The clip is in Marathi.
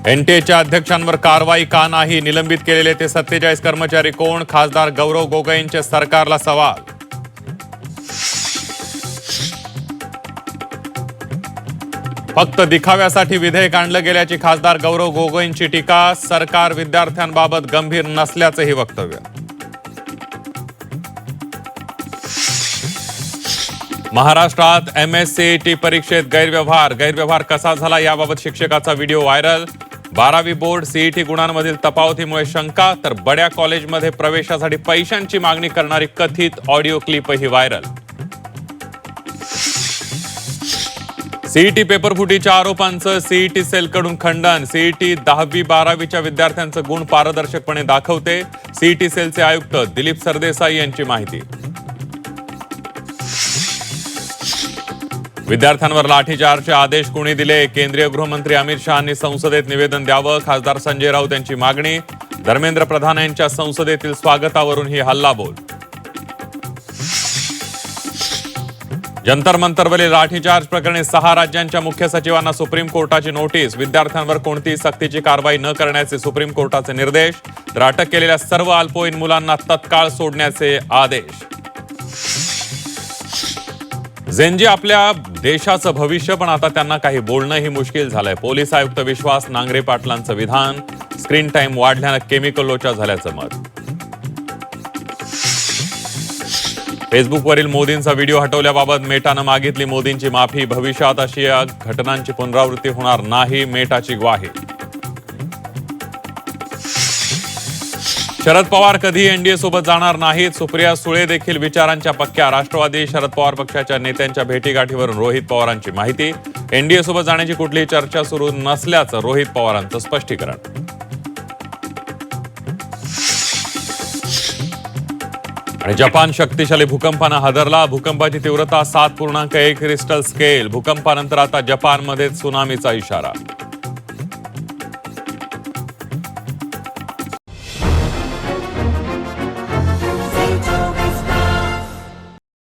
एनटीएच्या अध्यक्षांवर कारवाई का नाही? निलंबित केलेले ते 47 कर्मचारी कोण? खासदार गौरव गोगोईंचे सरकारला सवाल. फक्त दिखाव्यासाठी विधेयक आणलं गेल्याची खासदार गौरव गोगोईंची टीका. सरकार विद्यार्थ्यांबाबत गंभीर नसल्याचंही वक्तव्य. महाराष्ट्रात MSCET परीक्षेत गैरव्यवहार कसा झाला याबाबत शिक्षकाचा व्हिडिओ व्हायरल. 12वी बोर्ड CET गुणांमधील तफावतीमुळे शंका, तर बड्या कॉलेजमध्ये प्रवेशासाठी पैशांची मागणी करणारी कथित ऑडिओ क्लिपही व्हायरल. CET पेपरफुटीच्या आरोपांचं CET सेलकडून खंडन. CET 10वी-12वीच्या विद्यार्थ्यांचं गुण पारदर्शकपणे दाखवते. CET सेलचे आयुक्त दिलीप सरदेसाई यांची माहिती. विद्यार्थ्यांवर लाठीचार्जचे आदेश कोणी दिले? केंद्रीय गृहमंत्री अमित शहांनी संसदेत निवेदन द्यावं. खासदार संजय राऊत यांची मागणी. धर्मेंद्र प्रधान यांच्या संसदेतील स्वागतावरून ही हल्लाबोल. जंतर मंतरवरील लाठीचार्ज प्रकरणी 6 राज्यांच्या मुख्य सचिवांना सुप्रीम कोर्टाची नोटीस. विद्यार्थ्यांवर कोणतीही सक्तीची कारवाई न करण्याचे सुप्रीम कोर्टाचे निर्देश. तर अटक केलेल्या सर्व अल्पवयीन मुलांना तत्काळ सोडण्याचे आदेश. झेंजी आपल्या देशाचं भविष्य, पण आता त्यांना काही बोलणंही मुश्किल झालंय. पोलीस आयुक्त विश्वास नांगरे पाटलांचं विधान. स्क्रीन टाइम वाढल्यानं केमिकल लोचा झाल्याचं मत. फेसबुकवरील मोदींचा व्हिडिओ हटवल्याबाबत मेटानं मागितली मोदींची माफी. भविष्यात अशी घटनांची पुनरावृत्ती होणार नाही, मेटाची ग्वाही. शरद पवार कधी एनडीए सोबत जाणार नाहीत. सुप्रिया सुळे देखील विचारांच्या पक्क्या. राष्ट्रवादी शरद पवार पक्षाच्या नेत्यांच्या भेटीगाठीवरून रोहित पवारांची माहिती. एनडीए सोबत जाण्याची कुठलीही चर्चा सुरू नसल्याचं रोहित पवारांचं स्पष्टीकरण. आणि जपान शक्तिशाली भूकंपानं हादरला. भूकंपाची तीव्रता 7.1 रिक्टर स्केल. भूकंपानंतर आता जपानमध्ये त्सुनामीचा इशारा.